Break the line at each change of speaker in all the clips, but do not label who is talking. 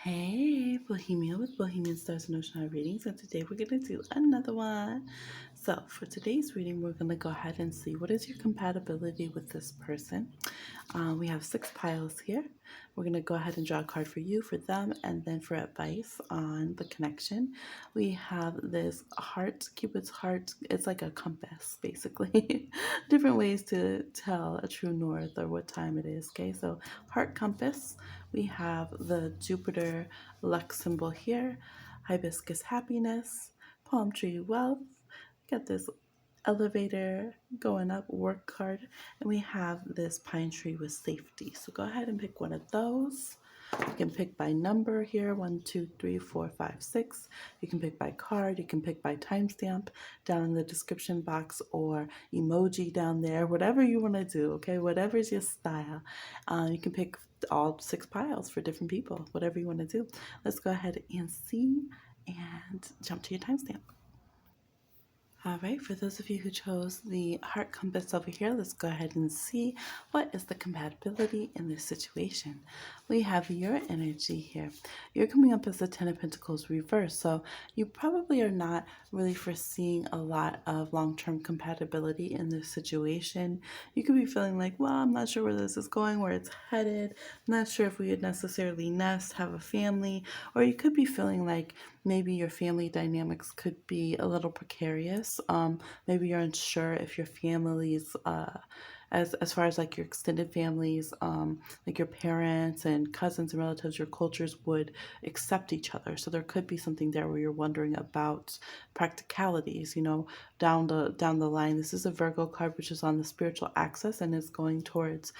Hey, Bohemia with Bohemian Stars and Ocean Readings, and today we're going to do another one. So, for today's reading, we're going to go ahead and see what is your compatibility with this person. We have 6 piles here. We're going to go ahead and draw a card for you, for them, and then for advice on the connection. We have this heart, Cupid's heart. It's like a compass, basically. Different ways to tell a true north or what time it is, okay? So, heart compass. We have the Jupiter luck symbol here, Hibiscus Happiness, palm tree wealth. Got this elevator going up, work card, and we have this pine tree with safety. So go ahead and pick one of those. You can pick by number here, 1, 2, 3, 4, 5, 6. You can pick by card, you can pick by timestamp down in the description box, or emoji down there, whatever you want to do, okay? Whatever's your style. You can pick all 6 piles for different people, whatever you want to do. Let's go ahead and see and jump to your timestamp. All right, for those of you who chose the heart compass over here, let's go ahead and see what is the compatibility in this situation. We have your energy here. You're coming up as the Ten of Pentacles reversed, so you probably are not really foreseeing a lot of long-term compatibility in this situation. You could be feeling like, well, I'm not sure where this is going, where it's headed. I'm not sure if we would necessarily nest, have a family, or you could be feeling like maybe your family dynamics could be a little precarious. Maybe you're unsure if your family's as far as like your extended families, like your parents and cousins and relatives, your cultures would accept each other. So there could be something there where you're wondering about practicalities, down the line. This is a Virgo card, which is on the spiritual axis and is going towards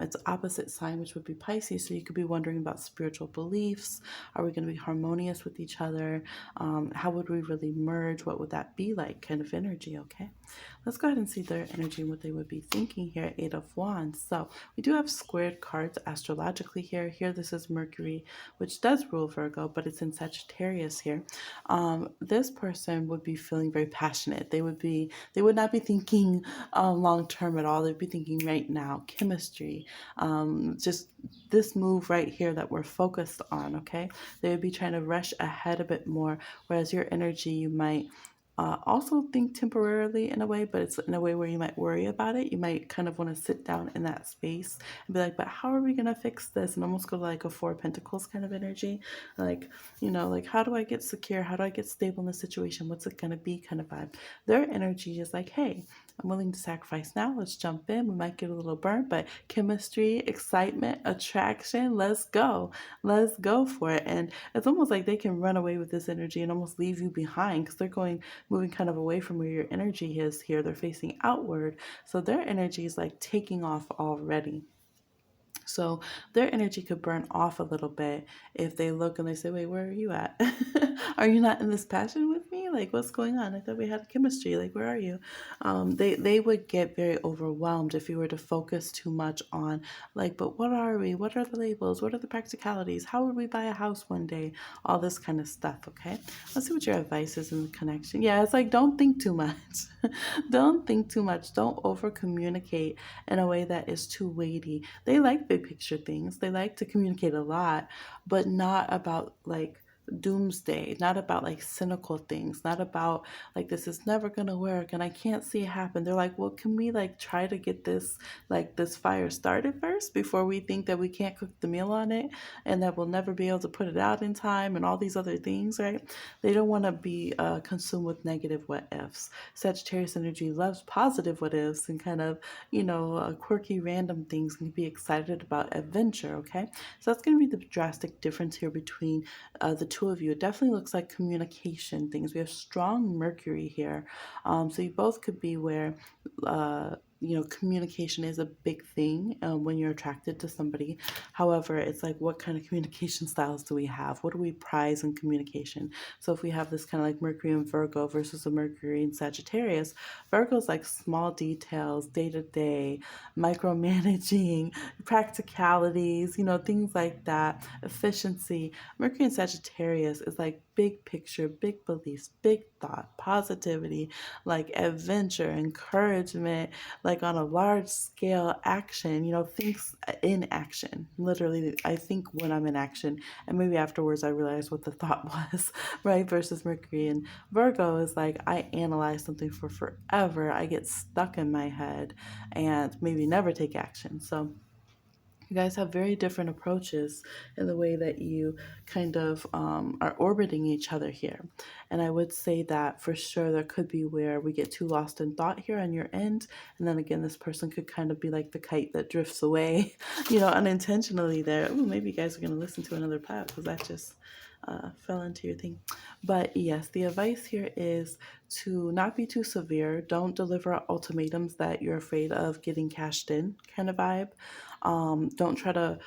its opposite sign, which would be Pisces. So you could be wondering about spiritual beliefs. Are we going to be harmonious with each other? How would we really merge? What would that be like? Kind of energy, okay? Let's go ahead and see their energy and what they would be thinking here. 8 of Wands. So we do have squared cards astrologically here. Here, this is Mercury, which does rule Virgo, but it's in Sagittarius here. This person would be feeling very passionate. They would not be thinking long term at all. They'd be thinking right now, chemistry, just this move right here that we're focused on, okay? They would be trying to rush ahead a bit more, whereas your energy, you might also think temporarily in a way, but it's in a way where you might worry about it. You might kind of want to sit down in that space and be like, but how are we going to fix this? And almost go to like a Four of Pentacles kind of energy. Like, like how do I get secure? How do I get stable in this situation? What's it going to be kind of vibe? Their energy is like, hey, I'm willing to sacrifice now. Let's jump in. We might get a little burnt, but chemistry, excitement, attraction, let's go. Let's go for it. And it's almost like they can run away with this energy and almost leave you behind because they're moving kind of away from where your energy is here. They're facing outward. So their energy is like taking off already. So their energy could burn off a little bit if they look and they say, wait, where are you at? Are you not in this passion with me? Like, what's going on? I thought we had chemistry. Like, where are you? They would get very overwhelmed if you were to focus too much on, like, but what are we? What are the labels? What are the practicalities? How would we buy a house one day? All this kind of stuff, okay? Let's see what your advice is in the connection. Yeah, it's like, don't think too much. Don't think too much. Don't over communicate in a way that is too weighty. They like big picture things. They like to communicate a lot, but not about like doomsday, not about like cynical things, not about like this is never gonna work and I can't see it happen. They're like, well, can we like try to get this fire started first before we think that we can't cook the meal on it and that we'll never be able to put it out in time and all these other things, right? They don't want to be consumed with negative what ifs. Sagittarius energy loves positive what ifs and kind of quirky random things, and be excited about adventure, okay? So that's going to be the drastic difference here between the two of you. It definitely looks like communication things. We have strong Mercury here. So you both could be where communication is a big thing when you're attracted to somebody. However, it's like, what kind of communication styles do we have? What do we prize in communication? So if we have this kind of like Mercury and Virgo versus a Mercury and Sagittarius, Virgo's like small details, day to day, micromanaging, practicalities, things like that, efficiency. Mercury and Sagittarius is like big picture, big beliefs, big thought, positivity, like adventure, encouragement, like on a large scale action, things in action. Literally, I think when I'm in action, and maybe afterwards I realize what the thought was, right? Versus Mercury and Virgo is like I analyze something for forever. I get stuck in my head and maybe never take action. So you guys have very different approaches in the way that you kind of are orbiting each other here. And I would say that for sure there could be where we get too lost in thought here on your end. And then again, this person could kind of be like the kite that drifts away, unintentionally there. Ooh, maybe you guys are going to listen to another pod because that just fell into your thing. But yes, the advice here is to not be too severe. Don't deliver ultimatums that you're afraid of getting cashed in kind of vibe. Don't try to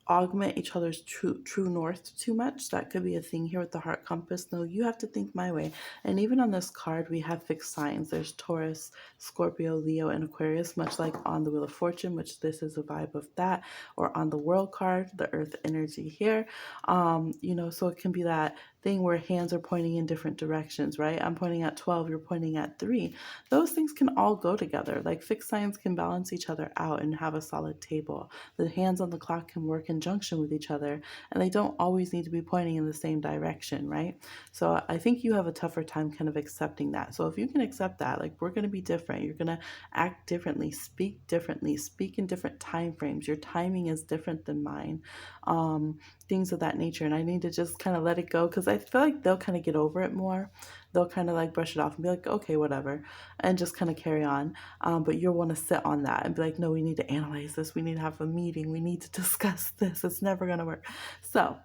augment each other's true north too much. That could be a thing here with the heart compass. No, you have to think my way. And even on this card, we have fixed signs. There's Taurus, Scorpio, Leo, and Aquarius, much like on the Wheel of Fortune, which this is a vibe of that, or on the World card, the Earth energy here. So it can be that thing where hands are pointing in different directions, right? I'm pointing at 12, you're pointing at 3. Those things can all go together. Like fixed signs can balance each other out and have a solid table. The hands on the clock can work in junction with each other, and they don't always need to be pointing in the same direction, right? So I think you have a tougher time kind of accepting that. So if you can accept that, like we're going to be different, you're going to act differently, speak in different time frames. Your timing is different than mine. Things of that nature. And I need to just kind of let it go because I feel like they'll kind of get over it more. They'll kind of like brush it off and be like, okay, whatever, and just kind of carry on. But you'll want to sit on that and be like, no, we need to analyze this. We need to have a meeting. We need to discuss this. It's never going to work. So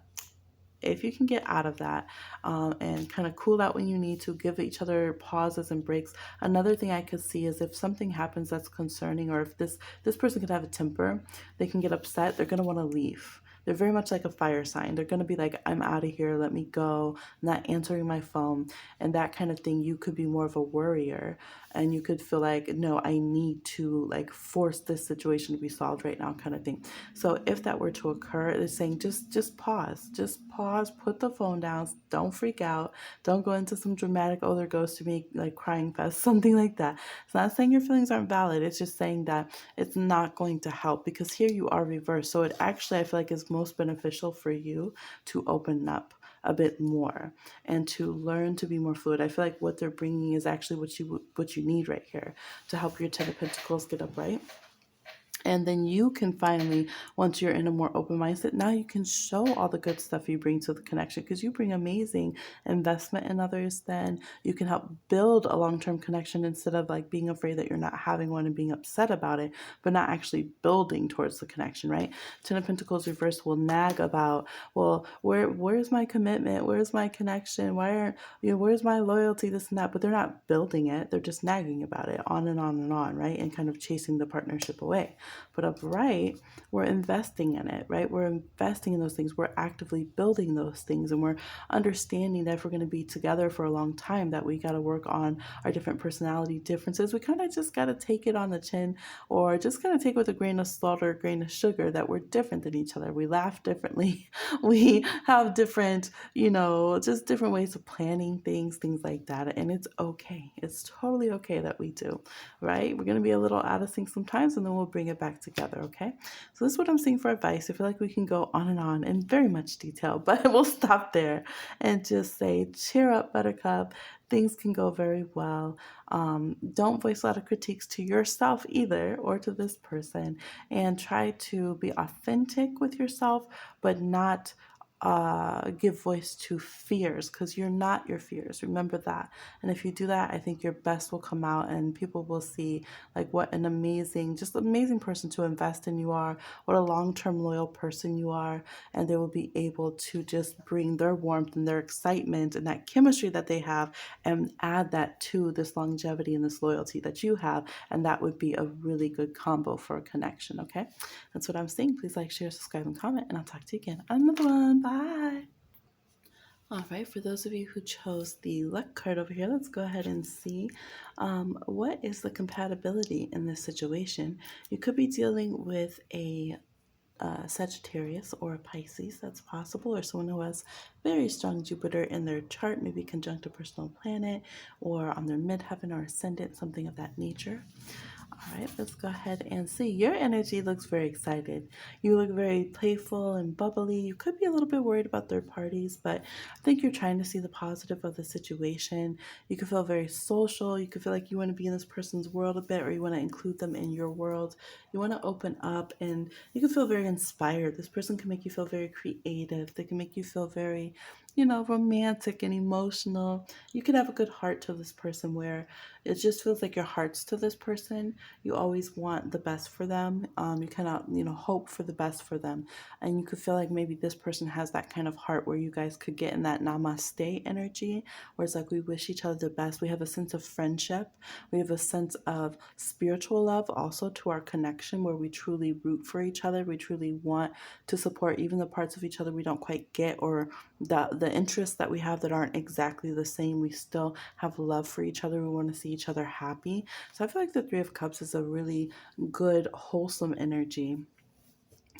if you can get out of that and kind of cool out when you need to, give each other pauses and breaks. Another thing I could see is if something happens that's concerning, or if this person could have a temper, they can get upset, they're going to want to leave. They're very much like a fire sign. They're going to be like, I'm out of here, let me go, not answering my phone, and that kind of thing. You could be more of a worrier, and you could feel like, no, I need to like force this situation to be solved right now, kind of thing. So if that were to occur, it's saying just pause, put the phone down, don't freak out, don't go into some dramatic, oh, there goes to me, like crying fest, something like that. It's not saying your feelings aren't valid. It's just saying that it's not going to help because here you are reversed. So it actually, I feel like, is most beneficial for you to open up a bit more and to learn to be more fluid. I feel like what they're bringing is actually what you need right here to help your Ten of Pentacles get upright. And then you can finally, once you're in a more open mindset, now you can show all the good stuff you bring to the connection because you bring amazing investment in others. Then you can help build a long-term connection instead of like being afraid that you're not having one and being upset about it, but not actually building towards the connection, right? Ten of Pentacles reverse will nag about, well, where's my commitment? Where's my connection? Where's my loyalty? This and that, but they're not building it. They're just nagging about it on and on and on, right? And kind of chasing the partnership away. But upright, we're investing in it, right? We're investing in those things. We're actively building those things. And we're understanding that if we're going to be together for a long time, that we got to work on our different personality differences. We kind of just got to take it on the chin, or just kind of take with a grain of salt or a grain of sugar that we're different than each other. We laugh differently. We have different, just different ways of planning things like that. And it's okay. It's totally okay that we do, right? We're going to be a little out of sync sometimes, and then we'll bring it back together, okay? So this is what I'm saying for advice. I feel like we can go on in very much detail, but we'll stop there and just say, cheer up, Buttercup. Things can go very well. Don't voice a lot of critiques to yourself either, or to this person, and try to be authentic with yourself, but not give voice to fears, because you're not your fears. Remember that. And if you do that, I think your best will come out, and people will see like what an amazing person to invest in you are, what a long-term loyal person you are, and they will be able to just bring their warmth and their excitement and that chemistry that they have and add that to this longevity and this loyalty that you have, and that would be a really good combo for a connection, okay? That's what I'm saying. Please like, share, subscribe, and comment, and I'll talk to you again on another one. Bye. All right, for those of you who chose the luck card over here, let's go ahead and see what is the compatibility in this situation. You could be dealing with a Sagittarius or a Pisces, that's possible, or someone who has very strong Jupiter in their chart, maybe conjunct a personal planet or on their midheaven or ascendant, something of that nature. All right, let's go ahead and see. Your energy looks very excited. You look very playful and bubbly. You could be a little bit worried about third parties, but I think you're trying to see the positive of the situation. You could feel very social. You could feel like you want to be in this person's world a bit, or you want to include them in your world. You want to open up, and you can feel very inspired. This person can make you feel very creative. They can make you feel very, romantic and emotional. You could have a good heart to this person where it just feels like your heart's to this person. You always want the best for them. You cannot, hope for the best for them. And you could feel like maybe this person has that kind of heart where you guys could get in that namaste energy, where it's like we wish each other the best. We have a sense of friendship. We have a sense of spiritual love also to our connection, where we truly root for each other. We truly want to support even the parts of each other we don't quite get, or the interests that we have that aren't exactly the same. We still have love for each other. We want to see each other happy. So I feel like the Three of Cups is a really good, wholesome energy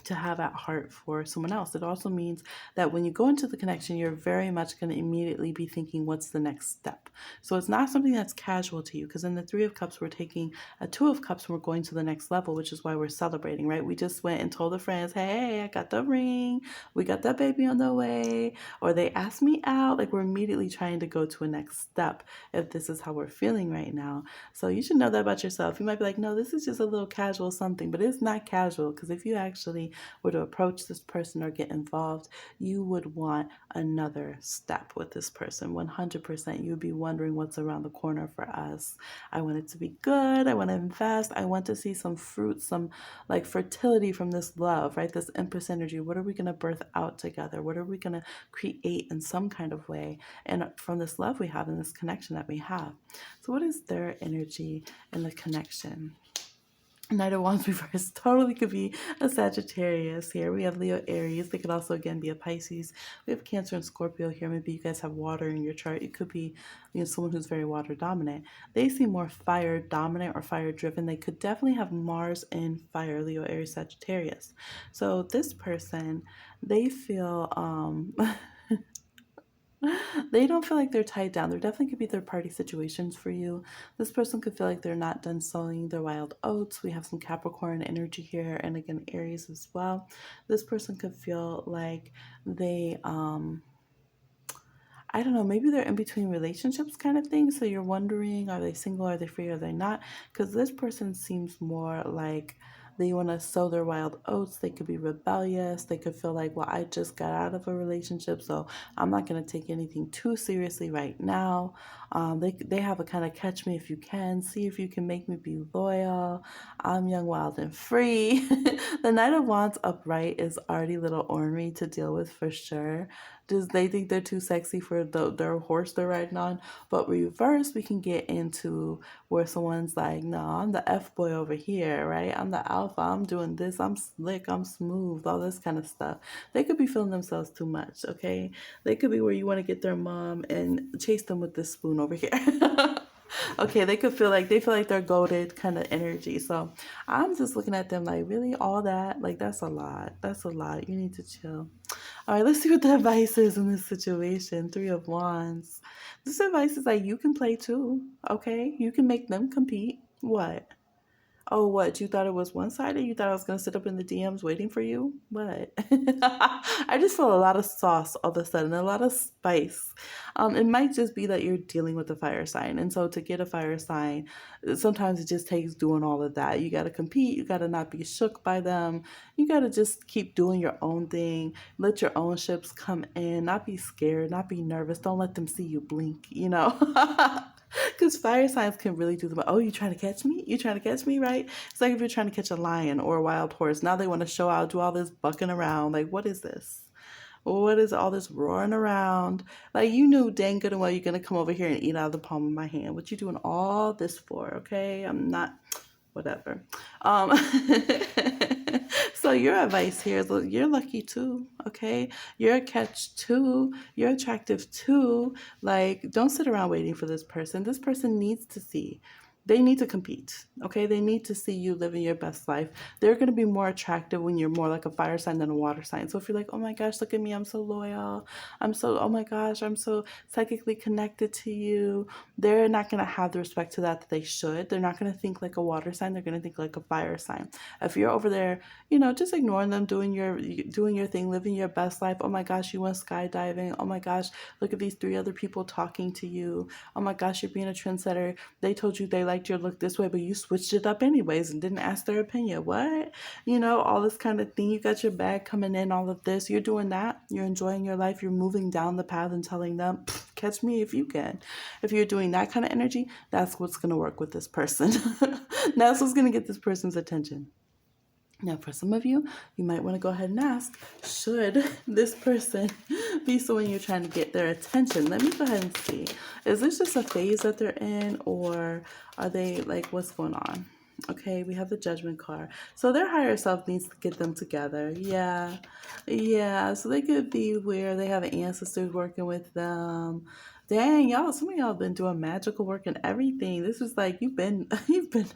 to have at heart for someone else. It also means that when you go into the connection, you're very much going to immediately be thinking, what's the next step? So it's not something that's casual to you, because in the Three of Cups, we're taking a Two of Cups and we're going to the next level, which is why we're celebrating, right? We just went and told the friends, hey, I got the ring, we got that baby on the way, or they asked me out. Like, we're immediately trying to go to a next step if this is how we're feeling right now. So you should know that about yourself. You might be like, no, this is just a little casual something, but it's not casual, because if you actually were to approach this person or get involved, you would want another step with this person. 100%. You'd be wondering what's around the corner for us. I want it to be good. I want to invest. I want to see some fruit, some like fertility from this love, right? This Empress energy. What are we going to birth out together? What are we going to create in some kind of way? And from this love we have and this connection that we have. So what is their energy in the connection? Knight of Wands reverse totally could be a Sagittarius here. We have Leo, Aries. They could also, again, be a Pisces. We have Cancer and Scorpio here. Maybe you guys have water in your chart. It could be, someone who's very water dominant. They seem more fire dominant or fire driven. They could definitely have Mars in fire, Leo, Aries, Sagittarius. So this person, they feel they don't feel like they're tied down. There definitely could be third party situations for you. This person could feel like they're not done sowing their wild oats. We have some Capricorn energy here, and again, Aries as well. This person could feel like they, I don't know, maybe they're in between relationships kind of thing. So you're wondering, are they single? Are they free? Are they not? Because this person seems more like they want to sow their wild oats. They could be rebellious. They could feel like, well, I just got out of a relationship, so I'm not going to take anything too seriously right now. They have a kind of catch me if you can. See if you can make me be loyal. I'm young, wild, and free. The Knight of Wands upright is already a little ornery to deal with for sure. Just they think they're too sexy for their horse they're riding on. But reverse, we can get into where someone's like, no, I'm the F boy over here, right? I'm the alpha. I'm doing this. I'm slick. I'm smooth. All this kind of stuff. They could be feeling themselves too much, okay? They could be where you want to get their mom and chase them with this spoon over here. Okay, they feel like they're goaded kind of energy. So I'm just looking at them like, really, all that? Like, that's a lot. That's a lot. You need to chill. All right, let's see what the advice is in this situation. Three of Wands. This advice is like, you can play too, okay? You can make them compete. What? Oh, what? You thought it was one-sided? You thought I was going to sit up in the DMs waiting for you? What? I just feel a lot of sauce all of a sudden, a lot of spice. It might just be that you're dealing with a fire sign. And so to get a fire sign, sometimes it just takes doing all of that. You got to compete. You got to not be shook by them. You got to just keep doing your own thing. Let your own ships come in. Not be scared. Not be nervous. Don't let them see you blink, Because fire signs can really do the, oh, you trying to catch me? You trying to catch me, right? It's like if you're trying to catch a lion or a wild horse. Now they want to show out, do all this bucking around. Like, what is this? What is all this roaring around? Like, you knew dang good and well you're going to come over here and eat out of the palm of my hand. What you doing all this for, okay? I'm not, whatever. So your advice here is, look, you're lucky too, okay? You're a catch too. You're attractive too. Like, don't sit around waiting for this person. This person needs to see they need to compete. Okay, they need to see you living your best life. They're going to be more attractive when you're more like a fire sign than a water sign. So if you're like, oh my gosh, look at me, I'm so loyal, oh my gosh, I'm so psychically connected to you, they're not going to have the respect to that they should. They're not going to think like a water sign, they're going to think like a fire sign. If you're over there, just ignoring them, doing your thing, living your best life. Oh my gosh, you went skydiving. Oh my gosh, look at these three other people talking to you. Oh my gosh, you're being a trendsetter. They told you they liked your look this way, but you switched it up anyways and didn't ask their opinion. What? All this kind of thing. You got your bag coming in, all of this. You're doing that. You're enjoying your life. You're moving down the path and telling them, catch me if you can. If you're doing that kind of energy, that's what's going to work with this person. That's what's going to get this person's attention. Now, for some of you, you might want to go ahead and ask, should this person be someone you're trying to get their attention? Let me go ahead and see. Is this just a phase that they're in, or are they like, what's going on? Okay, we have the Judgment card. So their higher self needs to get them together. Yeah. Yeah. So they could be where they have ancestors working with them. Dang, y'all, some of y'all have been doing magical work and everything. This is like you've been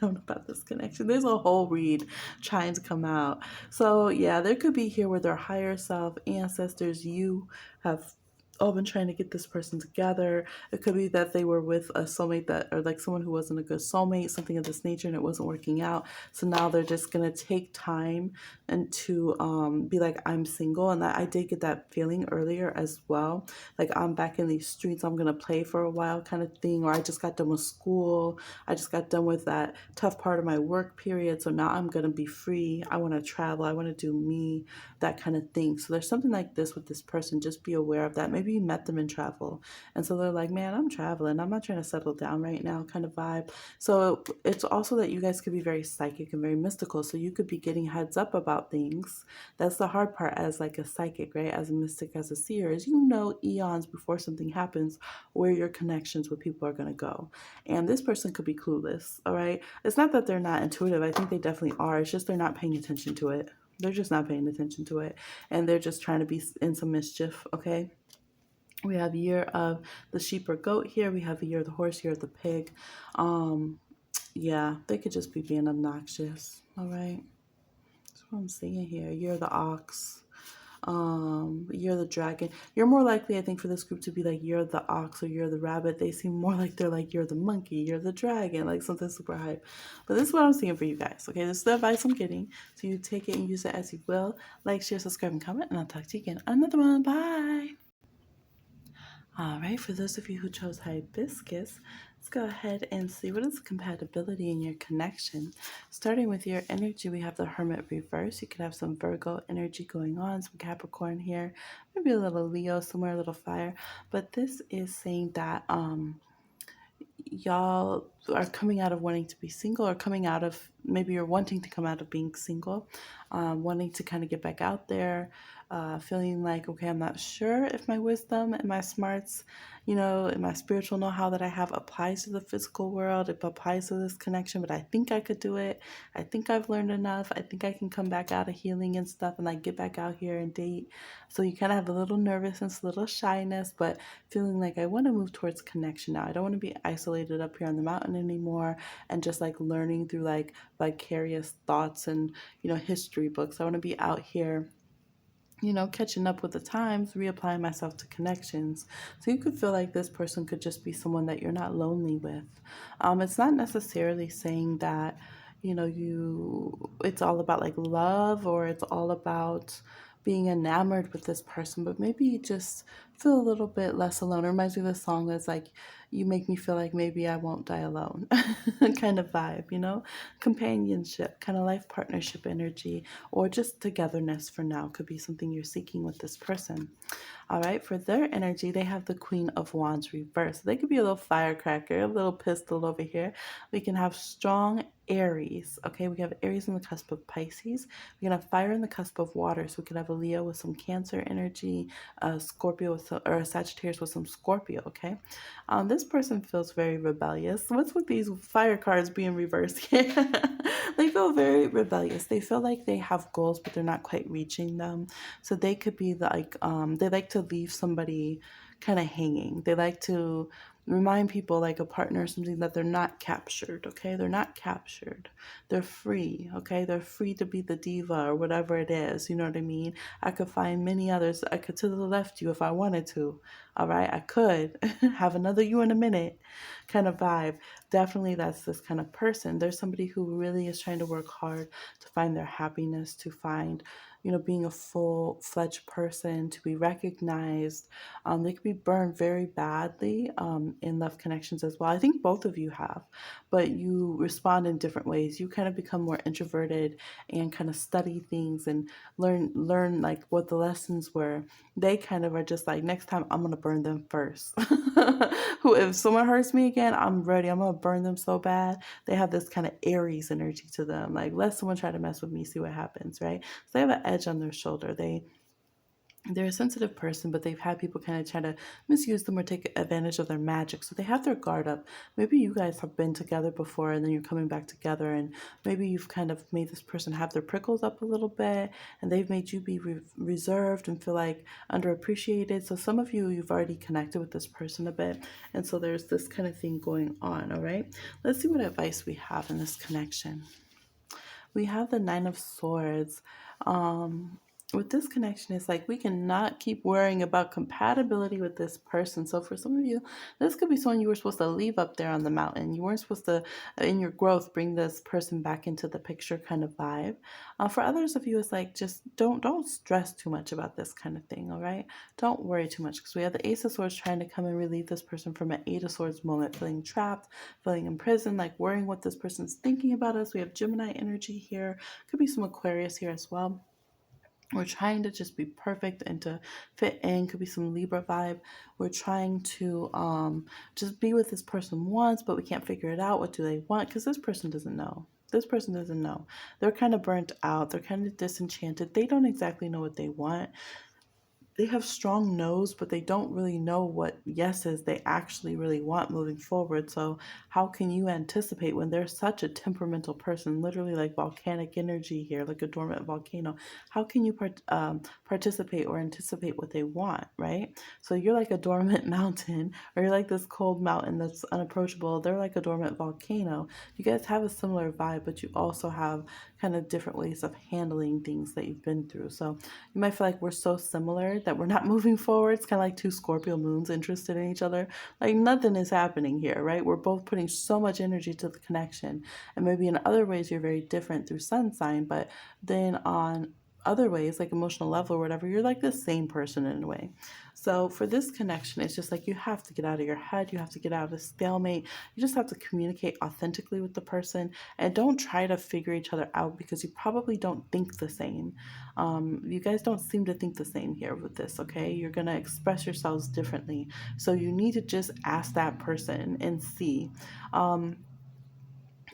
known about this connection. There's a whole read trying to come out. So yeah, there could be here where their higher self, ancestors, you have all been trying to get this person together. It could be that they were with a soulmate or like someone who wasn't a good soulmate, something of this nature, and it wasn't working out. So now they're just gonna take time and to be like, I'm single. And that I did get that feeling earlier as well. Like, I'm back in these streets, I'm gonna play for a while kind of thing. Or I just got done with school, I just got done with that tough part of my work period, so now I'm gonna be free. I want to travel, I want to do me, that kind of thing. So there's something like this with this person. Just be aware of that. Maybe you met them in travel, and so they're like, man, I'm traveling, I'm not trying to settle down right now kind of vibe. So it's also that you guys could be very psychic and very mystical, so you could be getting heads up about things. That's the hard part as like a psychic, right? As a mystic, as a seer, is eons before something happens where your connections with people are going to go. And this person could be clueless, all right? It's not that they're not intuitive. I think they definitely are. It's just they're not paying attention to it. They're just not paying attention to it. And they're just trying to be in some mischief, okay? We have year of the sheep or goat here. We have a year of the horse, year of the pig. Yeah, they could just be being obnoxious, all right? That's what I'm seeing here. Year of the ox. You're the dragon. You're more likely, I think, for this group to be like you're the ox or you're the rabbit. They seem more like they're like you're the monkey, you're the dragon, like something super hype. But this is what I'm seeing for you guys. Okay, this is the advice I'm getting. So you take it and use it as you will. Like, share, subscribe, and comment, and I'll talk to you again on another one. Bye. All right, for those of you who chose Hibiscus, let's go ahead and see what is compatibility in your connection. Starting with your energy, we have the Hermit reverse. You could have some Virgo energy going on, some Capricorn here, maybe a little Leo somewhere, a little fire. But this is saying that y'all are coming out of wanting to be single, or coming out of, maybe you're wanting to come out of being single, wanting to kind of get back out there, feeling like, okay, I'm not sure if my wisdom and my smarts, and my spiritual know-how that I have applies to the physical world, it applies to this connection, but I think I could do it. I think I've learned enough. I think I can come back out of healing and stuff and like get back out here and date. So you kind of have a little nervousness, a little shyness, but feeling like I want to move towards connection now. I don't want to be isolated up here on the mountain anymore and just like learning through like vicarious thoughts and, history books. I want to be out here, catching up with the times, reapplying myself to connections. So you could feel like this person could just be someone that you're not lonely with. It's not necessarily saying that, it's all about like love, or it's all about being enamored with this person, but maybe you just feel a little bit less alone. It reminds me of the song that's like, you make me feel like maybe I won't die alone kind of vibe, companionship, kind of life partnership energy, or just togetherness for now could be something you're seeking with this person. All right, for their energy, they have the Queen of Wands reversed. They could be a little firecracker, a little pistol over here. We can have strong Aries. Okay, we have Aries on the cusp of Pisces. We can have fire in the cusp of water. So we could have a Leo with some Cancer energy, a Scorpio or a Sagittarius with some Scorpio. Okay, this person feels very rebellious. What's with these fire cards being reversed here? They feel very rebellious. They feel like they have goals, but they're not quite reaching them. So they could be like, they like to leave somebody kind of hanging. They like to remind people like a partner or something that they're not captured, okay? They're not captured. They're free, okay? They're free to be the diva or whatever it is, you know what I mean? I could find many others. I could to the left you if I wanted to, all right? I could have another you in a minute kind of vibe. Definitely that's this kind of person. There's somebody who really is trying to work hard to find their happiness, to find, being a full-fledged person, to be recognized. They could be burned very badly in love connections as well. I think both of you have, but you respond in different ways. You kind of become more introverted and kind of study things and learn like what the lessons were. They kind of are just like, next time I'm gonna burn them first. Who, if someone hurts me again, I'm ready. I'm gonna burn them so bad. They have this kind of Aries energy to them. Like, let someone try to mess with me, see what happens, right? So they have an edge on their shoulder. They're a sensitive person, but they've had people kind of try to misuse them or take advantage of their magic. So they have their guard up. Maybe you guys have been together before and then you're coming back together, and maybe you've kind of made this person have their prickles up a little bit, and they've made you be reserved and feel like underappreciated. So some of you, you've already connected with this person a bit. And so there's this kind of thing going on, all right? Let's see what advice we have in this connection. We have the Nine of Swords. With this connection, it's like we cannot keep worrying about compatibility with this person. So for some of you, this could be someone you were supposed to leave up there on the mountain. You weren't supposed to, in your growth, bring this person back into the picture kind of vibe. For others of you, it's like just don't stress too much about this kind of thing, all right? Don't worry too much, because we have the Ace of Swords trying to come and relieve this person from an Eight of Swords moment, feeling trapped, feeling imprisoned, like worrying what this person's thinking about us. We have Gemini energy here. Could be some Aquarius here as well. We're trying to just be perfect and to fit in. Could be some Libra vibe. We're trying to just be with this person once, but we can't figure it out. What do they want? Because this person doesn't know. This person doesn't know. They're kind of burnt out. They're kind of disenchanted. They don't exactly know what they want. They have strong no's, but they don't really know what yeses they actually really want moving forward. So how can you anticipate when they're such a temperamental person, literally like volcanic energy here, like a dormant volcano? How can you participate or anticipate what they want, right? So you're like a dormant mountain, or you're like this cold mountain that's unapproachable. They're like a dormant volcano. You guys have a similar vibe, but you also have kind of different ways of handling things that you've been through. So you might feel like we're so similar that we're not moving forward. It's kind of like two Scorpio moons interested in each other. Like nothing is happening here, right? We're both putting so much energy to the connection. And maybe in other ways you're very different through sun sign, but then on other ways, like emotional level or whatever, you're like the same person in a way. So for this connection, it's just like you have to get out of your head. You have to get out of the stalemate. You just have to communicate authentically with the person, and don't try to figure each other out, because you probably don't think the same. You guys don't seem to think the same here with this, okay? You're going to express yourselves differently. So you need to just ask that person and see.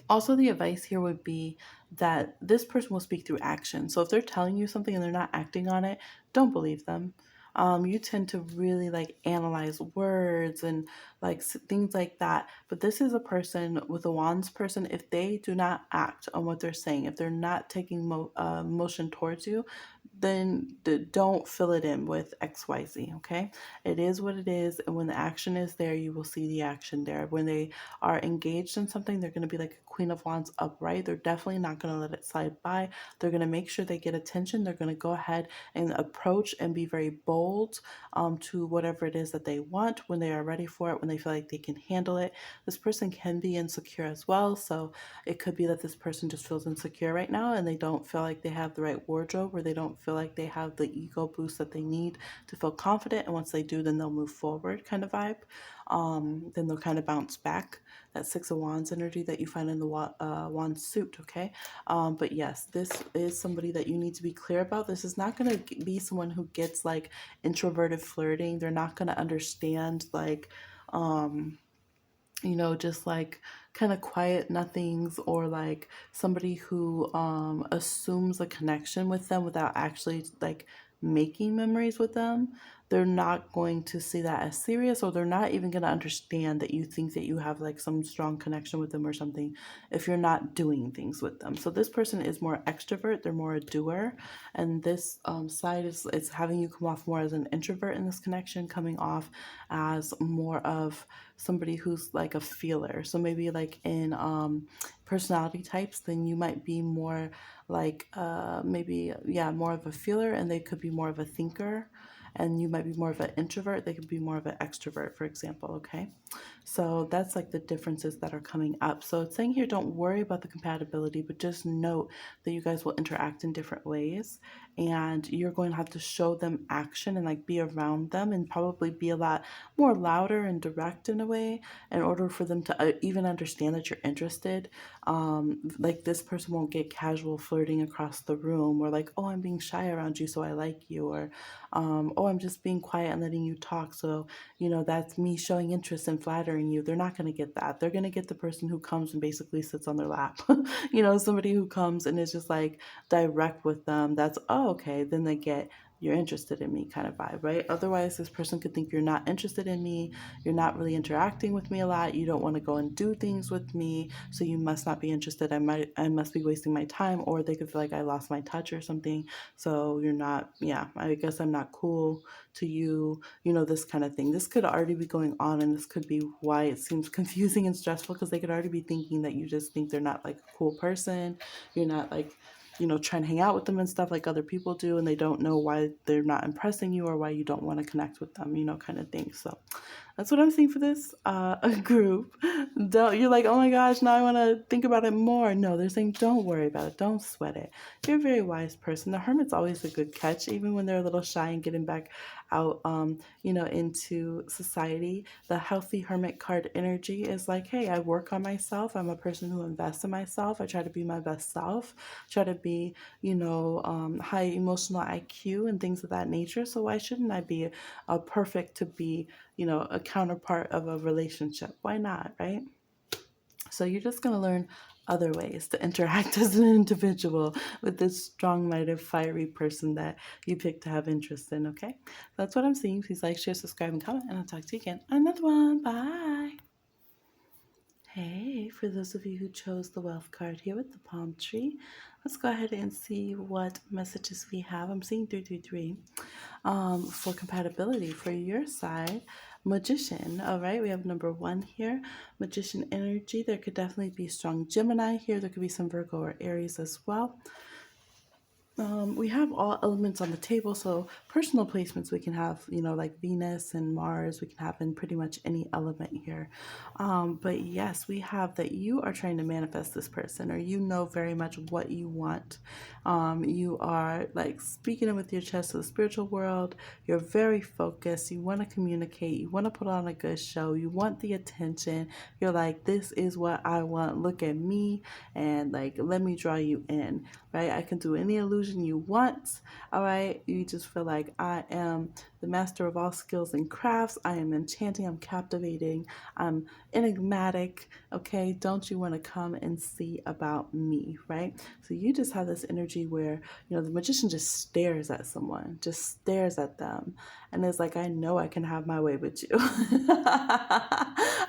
Also, the advice here would be that this person will speak through action. So if they're telling you something and they're not acting on it, don't believe them. You tend to really like analyze words and like things like that. But this is a person with a wands person. If they do not act on what they're saying, if they're not taking motion towards you, then don't fill it in with XYZ, okay? It is what it is. And when the action is there, you will see the action there. When they are engaged in something, they're going to be like a Queen of Wands upright. They're definitely not going to let it slide by. They're going to make sure they get attention. They're going to go ahead and approach and be very bold to whatever it is that they want when they are ready for it, when they feel like they can handle it. This person can be insecure as well. So it could be that this person just feels insecure right now and they don't feel like they have the right wardrobe, or they don't feel like they have the ego boost that they need to feel confident. And once they do, then they'll move forward kind of vibe. Then they'll kind of bounce back. That Six of Wands energy that you find in the wand suit, okay? But yes, this is somebody that you need to be clear about. This is not going to be someone who gets like introverted flirting. They're not going to understand like, just like kind of quiet nothings, or like somebody who assumes a connection with them without actually like making memories with them. they're not going to see that as serious, or they're not even going to understand that you think that you have like some strong connection with them or something if you're not doing things with them. So this person is more extrovert, they're more a doer, and this side is it's having you come off more as an introvert in this connection, coming off as more of somebody who's like a feeler. So maybe like in personality types, then you might be more like maybe yeah, more of a feeler, and they could be more of a thinker, and you might be more of an introvert, they could be more of an extrovert, for example. Okay, so that's like the differences that are coming up. So it's saying here, don't worry about the compatibility, but just note that you guys will interact in different ways, and you're going to have to show them action and like be around them and probably be a lot more louder and direct in a way in order for them to even understand that you're interested. Like this person won't get casual flirting across the room, or like, oh, I'm being shy around you, so I like you, or oh, I'm just being quiet and letting you talk, so that's me showing interest and flattering you. They're not going to get that. They're going to get the person who comes and basically sits on their lap. Somebody who comes and is just like direct with them. That's, oh, okay. Then they get, you're interested in me kind of vibe, right? Otherwise, this person could think you're not interested in me. You're not really interacting with me a lot. You don't want to go and do things with me. So you must not be interested. I must be wasting my time. Or they could feel like I lost my touch or something. So you're not, yeah, I guess I'm not cool to you, this kind of thing. This could already be going on, and this could be why it seems confusing and stressful, because they could already be thinking that you just think they're not like a cool person. You're not like, trying to hang out with them and stuff like other people do, and they don't know why they're not impressing you or why you don't want to connect with them, kind of thing. So that's what I'm seeing for this group. Don't, you're like, oh my gosh, now I want to think about it more. No, they're saying don't worry about it. Don't sweat it. You're a very wise person. The hermit's always a good catch, even when they're a little shy and getting back out, into society. The healthy hermit card energy is like, hey, I work on myself. I'm a person who invests in myself. I try to be my best self, try to be, high emotional IQ and things of that nature. So why shouldn't I be perfect to be, a counterpart of a relationship? Why not, right? So you're just going to learn other ways to interact as an individual with this strong-minded, fiery person that you pick to have interest in, okay? That's what I'm seeing. Please like, share, subscribe, and comment, and I'll talk to you again on another one. Bye. Hey, for those of you who chose the wealth card here with the palm tree, let's go ahead and see what messages we have. I'm seeing 333 for compatibility for your side. Magician, all right, we have number 1 here. Magician energy. There could definitely be strong Gemini here. There could be some Virgo or Aries as well. We have all elements on the table, so personal placements we can have, like Venus and Mars, we can have in pretty much any element here. But yes, we have that you are trying to manifest this person, or you know very much what you want. You are like speaking it with your chest to the spiritual world. You're very focused. You want to communicate. You want to put on a good show. You want the attention. You're like, this is what I want. Look at me, and like, let me draw you in, right? I can do any illusion you want. All right. You just feel like I am the master of all skills and crafts. I am enchanting. I'm captivating. I'm enigmatic. Okay. Don't you want to come and see about me? Right. So you just have this energy where, the magician just stares at someone, just stares at them. And it's like, I know I can have my way with you.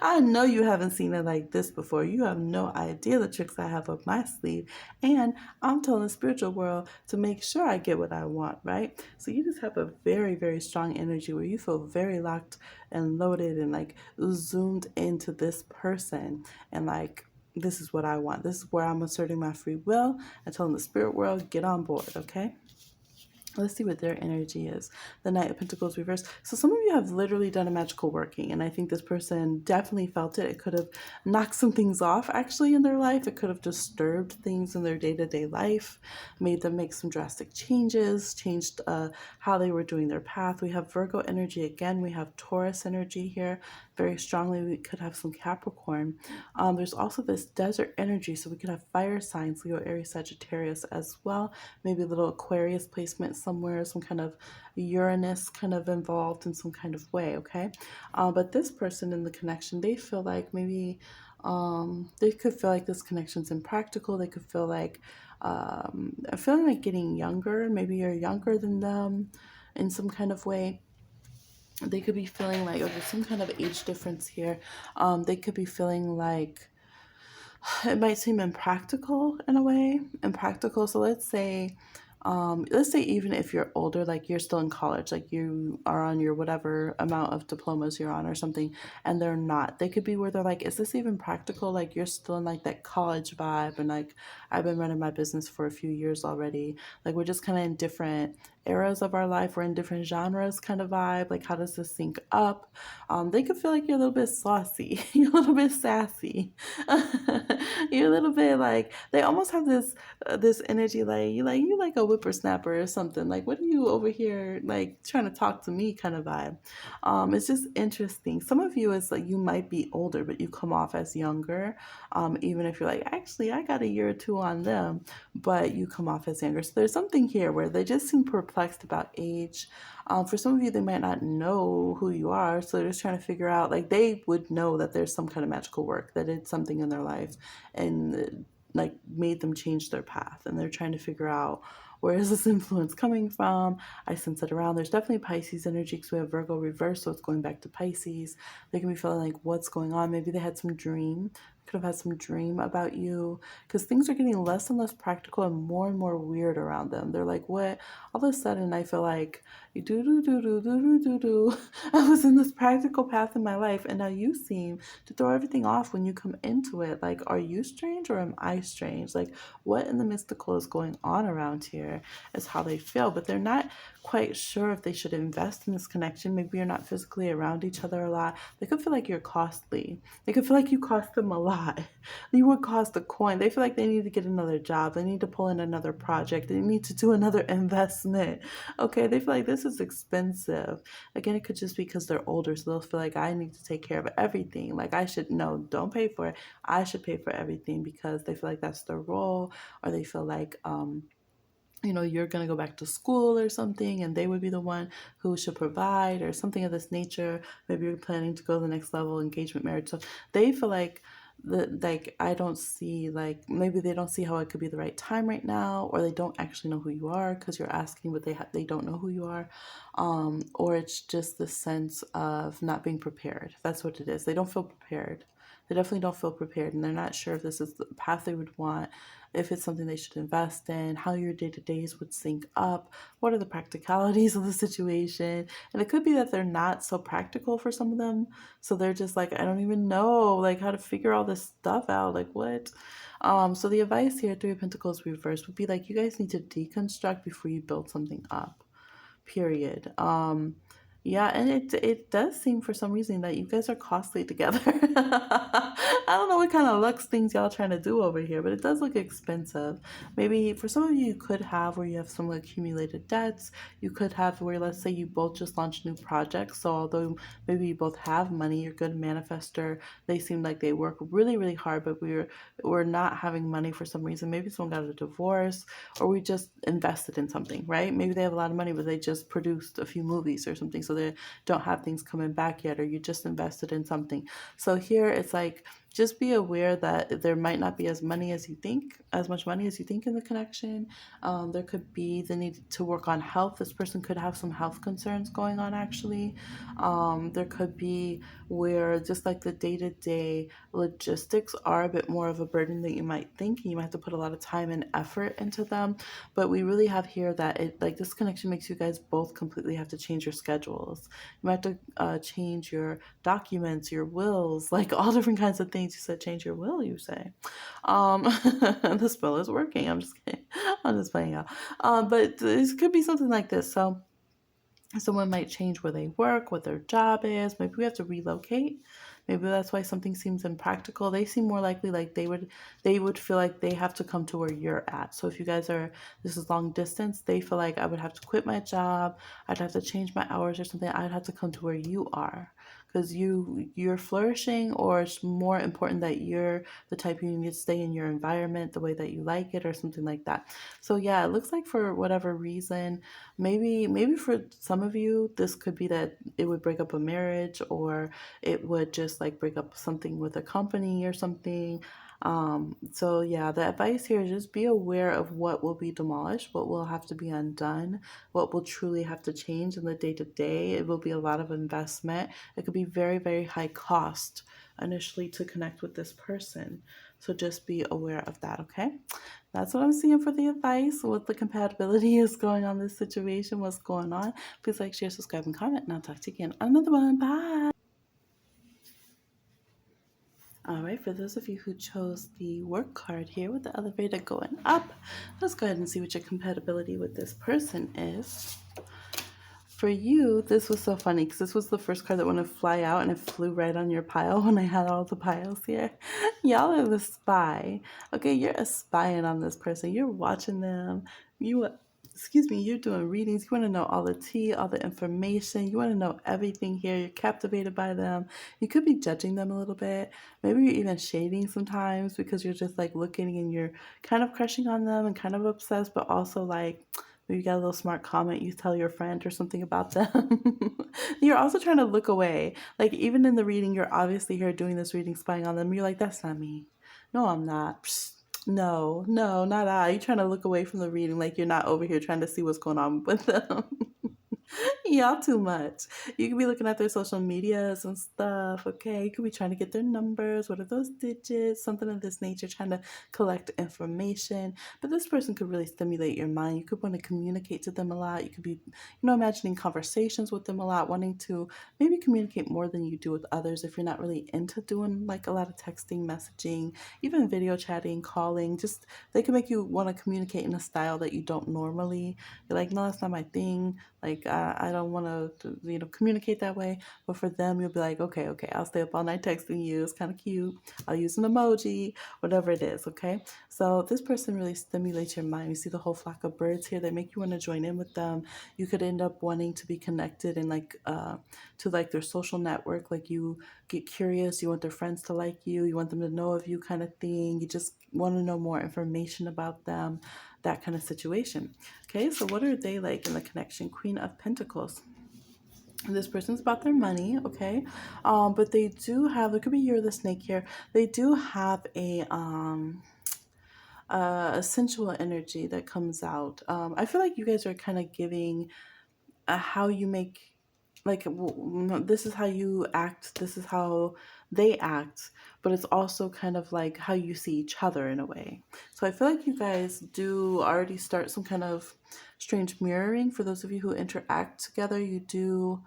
I know you haven't seen it like this before. You have no idea the tricks I have up my sleeve. And I'm telling the spiritual world to make sure I get what I want, right? So you just have a very, very strong energy where you feel very locked and loaded and like zoomed into this person, and like, this is what I want. This is where I'm asserting my free will and telling the spirit world, get on board, okay? Let's see what their energy is. The Knight of Pentacles reversed. So some of you have literally done a magical working, and I think this person definitely felt it. It could have knocked some things off actually in their life. It could have disturbed things in their day-to-day life, made them make some drastic changes, changed how they were doing their path. We have Virgo energy again. We have Taurus energy here very strongly. We could have some Capricorn. There's also this desert energy, so we could have fire signs, Leo, Aries, Sagittarius as well. Maybe a little Aquarius placement somewhere, some kind of Uranus kind of involved in some kind of way, okay? But this person in the connection, they feel like maybe they could feel like this connection's impractical. They could feel like feeling like getting younger. Maybe you're younger than them in some kind of way. They could be feeling like, oh, there's some kind of age difference here. They could be feeling like it might seem impractical in a way. Impractical. So let's say even if you're older, like you're still in college, like you are on your whatever amount of diplomas you're on or something, and they're not. They could be where they're like, is this even practical? Like you're still in like that college vibe, and like I've been running my business for a few years already. Like we're just kind of in different eras of our life. We're in different genres kind of vibe. Like how does this sync up? They could feel like you're a little bit saucy, you're a little bit sassy. You're a little bit like they almost have this energy you like a whippersnapper or something. Like what are you over here like trying to talk to me kind of vibe. It's just interesting. Some of you is like you might be older, but you come off as younger. Even if you're like actually I got a year or two on them, but you come off as younger. So there's something here where they just seem perplexed about age. For some of you, they might not know who you are, so they're just trying to figure out. Like they would know that there's some kind of magical work that did something in their life, and like made them change their path, and they're trying to figure out where is this influence coming from. I sense it around. There's definitely Pisces energy because we have Virgo reverse, so it's going back to Pisces. They can be feeling like what's going on. Maybe they had some dream, could have had some dream about you, because things are getting less and less practical and more weird around them. They're like, what? All of a sudden, I feel like you do do do do do do do do. I was in this practical path in my life, and now you seem to throw everything off when you come into it. Like, are you strange or am I strange? Like, what in the mystical is going on around here is how they feel, but they're not quite sure if they should invest in this connection. Maybe you're not physically around each other a lot. They could feel like you're costly. They could feel like you cost them a lot. You would cost a coin. They feel like they need to get another job. They need to pull in another project. They need to do another investment. Okay, they feel like this is expensive. Again, it could just be because they're older, so they'll feel like I need to take care of everything. Like I should, no, don't pay for it. I should pay for everything because they feel like that's their role, or they feel like you're going to go back to school or something, and they would be the one who should provide or something of this nature. Maybe you're planning to go to the next level, engagement, marriage. So they feel like like I don't see, like maybe they don't see how it could be the right time right now, or they don't actually know who you are because you're asking, but they don't know who you are, or it's just the sense of not being prepared. That's what it is. They don't feel prepared. They definitely don't feel prepared, and they're not sure if this is the path they would want, if it's something they should invest in, how your day-to-days would sync up, what are the practicalities of the situation. And it could be that they're not so practical for some of them. So they're just like, I don't even know like how to figure all this stuff out. Like what? So the advice here, Three of Pentacles reverse, would be like you guys need to deconstruct before you build something up. Period. Yeah, and it does seem for some reason that you guys are costly together. I don't know what kind of Lux things y'all trying to do over here, but it does look expensive. Maybe for some of you, you could have where you have some accumulated debts. You could have where, let's say, you both just launched new projects. So although maybe you both have money, you're good manifester. They seem like they work really, really hard, but we're not having money for some reason. Maybe someone got a divorce, or we just invested in something, right? Maybe they have a lot of money, but they just produced a few movies or something, so they don't have things coming back yet, or you just invested in something. So here it's like, just be aware that there might not be as much money as you think in the connection. There could be the need to work on health. This person could have some health concerns going on, actually. There could be where just like the day-to-day logistics are a bit more of a burden than you might think. You might have to put a lot of time and effort into them. But we really have here that it like this connection makes you guys both completely have to change your schedules. You might have to change your documents, your wills, like all different kinds of things. You said change your will, you say. The spell is working. I'm just kidding. I'm just playing out. But this could be something like this. So someone might change where they work, what their job is. Maybe we have to relocate. Maybe that's why something seems impractical. They seem more likely like they would feel like they have to come to where you're at. So if you guys are, this is long distance, they feel like I would have to quit my job. I'd have to change my hours or something. I'd have to come to where you are because you're flourishing, or it's more important that you're the type you need to stay in your environment the way that you like it or something like that. So yeah, it looks like for whatever reason, maybe for some of you this could be that it would break up a marriage, or it would just like break up something with a company or something. So yeah, the advice here is just be aware of what will be demolished, what will have to be undone, what will truly have to change in the day to day. It will be a lot of investment. It could be very, very high cost initially to connect with this person. So just be aware of that, okay? That's what I'm seeing for the advice. What the compatibility is going on in this situation, what's going on. Please like, share, subscribe, and comment, and I'll talk to you again on another one. Bye. All right, for those of you who chose the work card here with the elevator going up, let's go ahead and see what your compatibility with this person is. For you, this was so funny because this was the first card that wanted to fly out and it flew right on your pile when I had all the piles here. Y'all are the spy. Okay, you're spying on this person. You're watching them. You, excuse me, you're doing readings. You want to know all the tea, all the information. You want to know everything here. You're captivated by them. You could be judging them a little bit. Maybe you're even shading sometimes because you're just like looking and you're kind of crushing on them and kind of obsessed, but also like, maybe you got a little smart comment you tell your friend or something about them. You're also trying to look away. Like, even in the reading, you're obviously here doing this reading, spying on them. You're like, that's not me. No, I'm not. Psst. No, no, not I. You're trying to look away from the reading like you're not over here trying to see what's going on with them. Y'all too much. You could be looking at their social medias and stuff, okay? You could be trying to get their numbers. What are those digits? Something of this nature, trying to collect information. But this person could really stimulate your mind. You could want to communicate to them a lot. You could be, imagining conversations with them a lot, wanting to maybe communicate more than you do with others if you're not really into doing like a lot of texting, messaging, even video chatting, calling. Just they can make you want to communicate in a style that you don't normally. You're like, no, that's not my thing. Like, I don't want to, communicate that way. But for them, you'll be like, okay, okay, I'll stay up all night texting you. It's kind of cute. I'll use an emoji, whatever it is, okay? So this person really stimulates your mind. You see the whole flock of birds here. They make you want to join in with them. You could end up wanting to be connected and like to like their social network. Like you get curious. You want their friends to like you. You want them to know of you, kind of thing. You just want to know more information about them, that kind of situation. Okay, so what are they like in the connection? Queen of Pentacles. This person's about their money, okay? But they do have, it could be you're the snake here. They do have a sensual energy that comes out. I feel like you guys are kind of giving how you make, like, this is how you act, this is how they act, but it's also kind of like how you see each other in a way. So I feel like you guys do already start some kind of strange mirroring. For those of you who interact together, you do,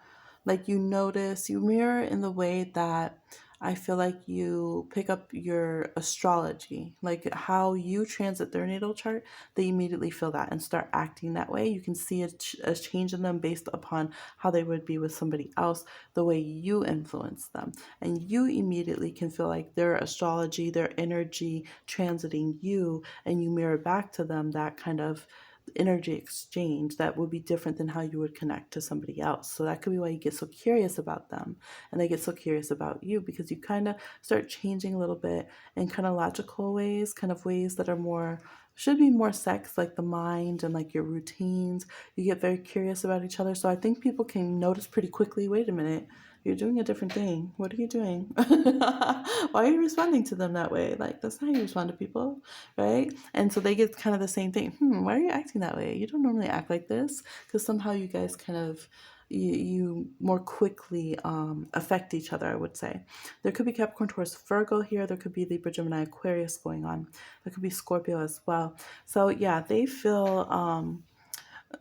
like, you notice, you mirror in the way that I feel like you pick up your astrology, like how you transit their natal chart. They immediately feel that and start acting that way. You can see a change in them based upon how they would be with somebody else, the way you influence them. And you immediately can feel like their astrology, their energy transiting you, and you mirror back to them that kind of energy exchange that would be different than how you would connect to somebody else. So that could be why you get so curious about them and they get so curious about you, because you kind of start changing a little bit in kind of logical ways, kind of ways that are more, should be more sex, like the mind and like your routines. You get very curious about each other. So I think people can notice pretty quickly, wait a minute, you're doing a different thing. What are you doing? Why are you responding to them that way? Like, that's not how you respond to people, right? And so they get kind of the same thing. Why are you acting that way? You don't normally act like this. Because somehow you guys kind of, you more quickly affect each other, I would say. There could be Capricorn, Taurus, Virgo here. There could be Libra, Gemini, Aquarius going on. There could be Scorpio as well. So yeah,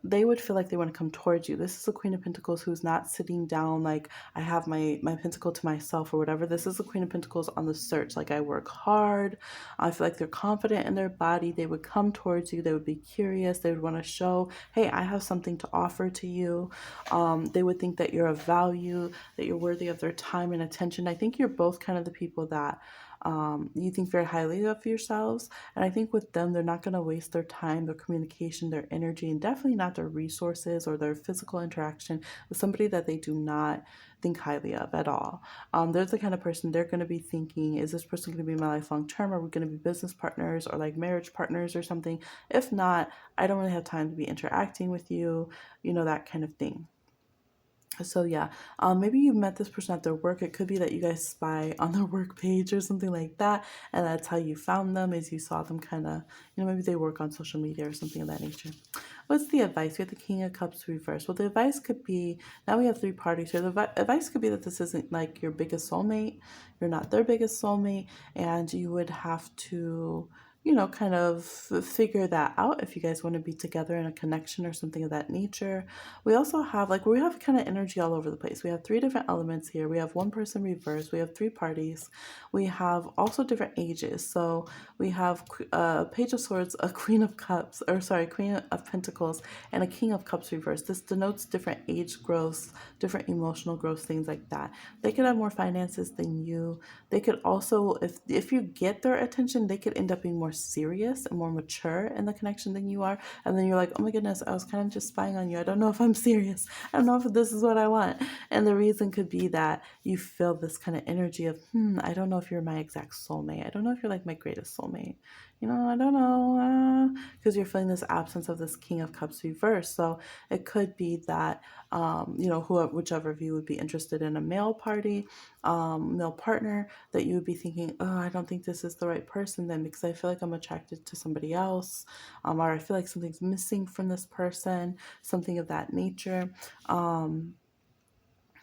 they would feel like they want to come towards you. This is the Queen of Pentacles who's not sitting down like I have my pentacle to myself or whatever. This is the Queen of Pentacles on the search. Like, I work hard. I feel like they're confident in their body. They would come towards you. They would be curious. They would want to show, hey, I have something to offer to you. They would think that you're of value, that you're worthy of their time and attention. I think you're both kind of the people that you think very highly of yourselves. And I think with them, they're not going to waste their time, their communication, their energy, and definitely not their resources or their physical interaction with somebody that they do not think highly of at all. They're the kind of person they're going to be thinking, is this person going to be my life long term? Are we going to be business partners or like marriage partners or something? If not, I don't really have time to be interacting with you, that kind of thing. So yeah, maybe you met this person at their work. It could be that you guys spy on their work page or something like that, and that's how you found them. Is you saw them kind of, maybe they work on social media or something of that nature. What's the advice? We have the King of Cups reversed. Well, the advice could be, now we have three parties here. The advice could be that this isn't like your biggest soulmate. You're not their biggest soulmate, and you would have to, kind of figure that out if you guys want to be together in a connection or something of that nature. We also have, like, we have kind of energy all over the place. We have three different elements here. We have one person reversed. We have three parties. We have also different ages. So we have Page of Swords, a Queen of Cups, or sorry, Queen of Pentacles, and a King of Cups reversed. This denotes different age growths, different emotional growths, things like that. They could have more finances than you. They could also, if you get their attention, they could end up being more serious and more mature in the connection than you are. And then you're like, oh my goodness, I was kind of just spying on you. I don't know if I'm serious. I don't know if this is what I want. And the reason could be that you feel this kind of energy of, I don't know if you're my exact soulmate. I don't know if you're like my greatest soulmate. I don't know, because you're feeling this absence of this King of Cups reverse. So it could be that, whichever of you would be interested in a male party, male partner, that you would be thinking, oh, I don't think this is the right person then, because I feel like I'm attracted to somebody else, or I feel like something's missing from this person, something of that nature.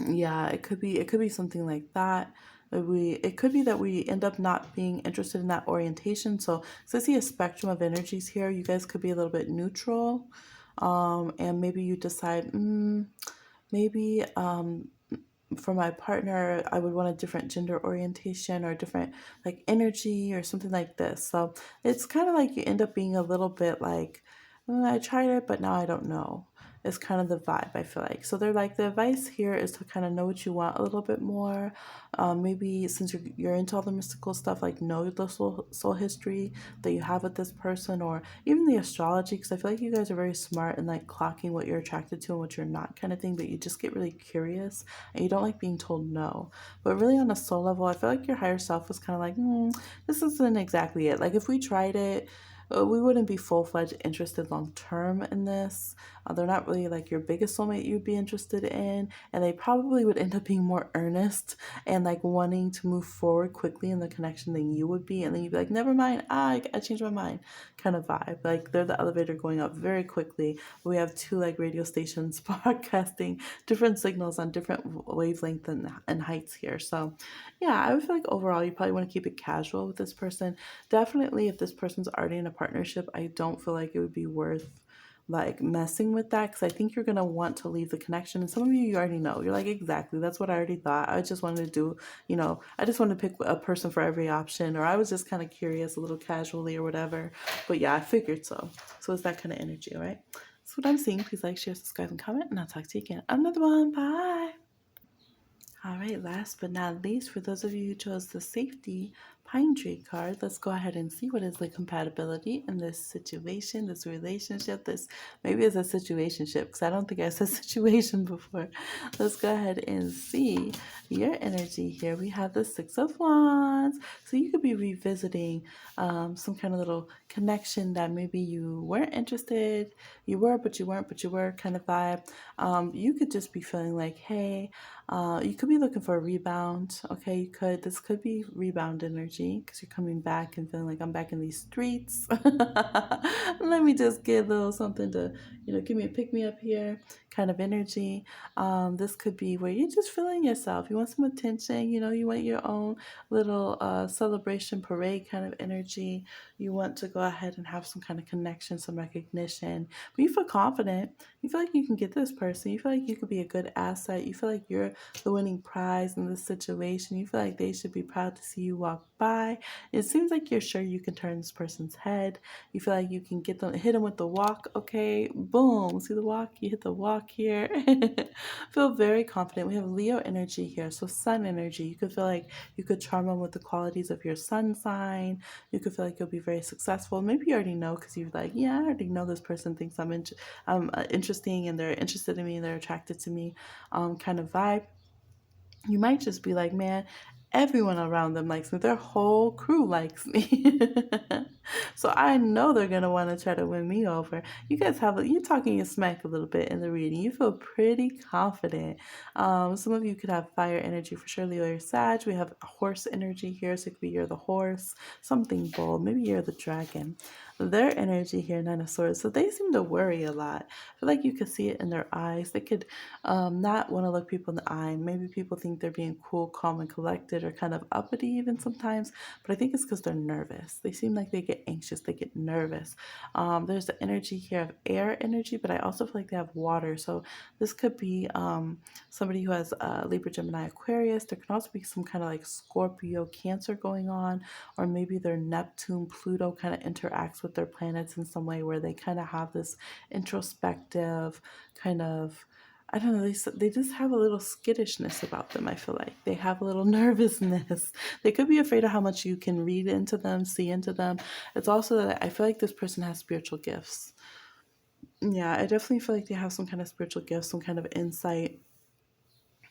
Yeah, it could be something like that. It could be that we end up not being interested in that orientation. So I see a spectrum of energies here. You guys could be a little bit neutral, and maybe you decide, maybe for my partner, I would want a different gender orientation or a different like energy or something like this. So it's kind of like you end up being a little bit like, I tried it, but now I don't know. It's kind of the vibe, I feel like. So they're like, the advice here is to kind of know what you want a little bit more. Maybe since you're into all the mystical stuff, like know the soul history that you have with this person, or even the astrology, because I feel like you guys are very smart in like clocking what you're attracted to and what you're not, kind of thing, but you just get really curious and you don't like being told no. But really, on a soul level, I feel like your higher self was kind of like, this isn't exactly it. Like, if we tried it, we wouldn't be full-fledged interested long term in this. They're not really like your biggest soulmate you'd be interested in, and they probably would end up being more earnest and like wanting to move forward quickly in the connection than you would be. And then you'd be like, never mind, I changed my mind, kind of vibe. Like, they're the elevator going up very quickly. We have two like radio stations broadcasting different signals on different wavelength and heights here. So yeah, I would feel like overall you probably want to keep it casual with this person. Definitely, if this person's already in a partnership, I don't feel like it would be worth like messing with that, because I think you're gonna want to leave the connection. And some of you already know. You're like, exactly, that's what I already thought. I just wanted to do, I just wanted to pick a person for every option, or I was just kind of curious a little casually or whatever. But yeah, I figured so. So it's that kind of energy, all right? That's what I'm seeing. Please like, share, subscribe, and comment, and I'll talk to you again. Another one. Bye. All right, last but not least, for those of you who chose the safety pine tree card, let's go ahead and see what is the compatibility in this situation, this relationship, this maybe it's a situationship, because I don't think I said situation before. Let's go ahead and see your energy here. We have the Six of Wands. So you could be revisiting some kind of little connection that maybe you weren't interested, you were, but you weren't, but you were kind of vibe. You could just be feeling like, hey, you could be looking for a rebound. Okay, this could be rebound energy, because you're coming back and feeling like, I'm back in these streets. Let me just get a little something to, give me a pick me up here kind of energy. This could be where you're just feeling yourself. You want some attention, you want your own little celebration parade kind of energy. You want to go ahead and have some kind of connection, some recognition. But you feel confident. You feel like you can get this person. You feel like you could be a good asset. You feel like you're the winning prize in this situation. You feel like they should be proud to see you walk by. It seems like you're sure you can turn this person's head. You feel like you can hit them with the walk. Okay, boom. See the walk? You hit the walk here. Feel very confident. We have Leo energy here, so sun energy. You could feel like you could charm them with the qualities of your sun sign. You could feel like you'll be very successful. Maybe you already know, because you're like, yeah, I already know this person thinks I'm interesting, and they're interested in me, and they're attracted to me, kind of vibe. You might just be like, man, everyone around them likes me. Their whole crew likes me. So I know they're gonna want to try to win me over. You guys you're talking your smack a little bit in the reading. You feel pretty confident. Some of you could have fire energy for sure. Leo or Sag. We have horse energy here, so it could be you're the horse, something bold. Maybe you're the dragon. Their energy here, Nine of Swords. So they seem to worry a lot. I feel like you could see it in their eyes. They could not want to look people in the eye. Maybe people think they're being cool, calm, and collected, or kind of uppity even sometimes. But I think it's because they're nervous. They seem like they get anxious. They get nervous. There's the energy here of air energy, but I also feel like they have water. So this could be somebody who has Libra, Gemini, Aquarius. There can also be some kind of like Scorpio, Cancer going on, or maybe their Neptune, Pluto kind of interacts with their planets in some way where they kind of have this introspective kind of, I don't know, they just have a little skittishness about them, I feel like. They have a little nervousness. They could be afraid of how much you can read into them, see into them. It's also that I feel like this person has spiritual gifts. Yeah, I definitely feel like they have some kind of spiritual gifts, some kind of insight.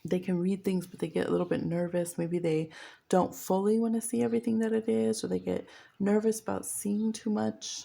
They can read things, but they get a little bit nervous. Maybe they don't fully want to see everything that it is, or they get nervous about seeing too much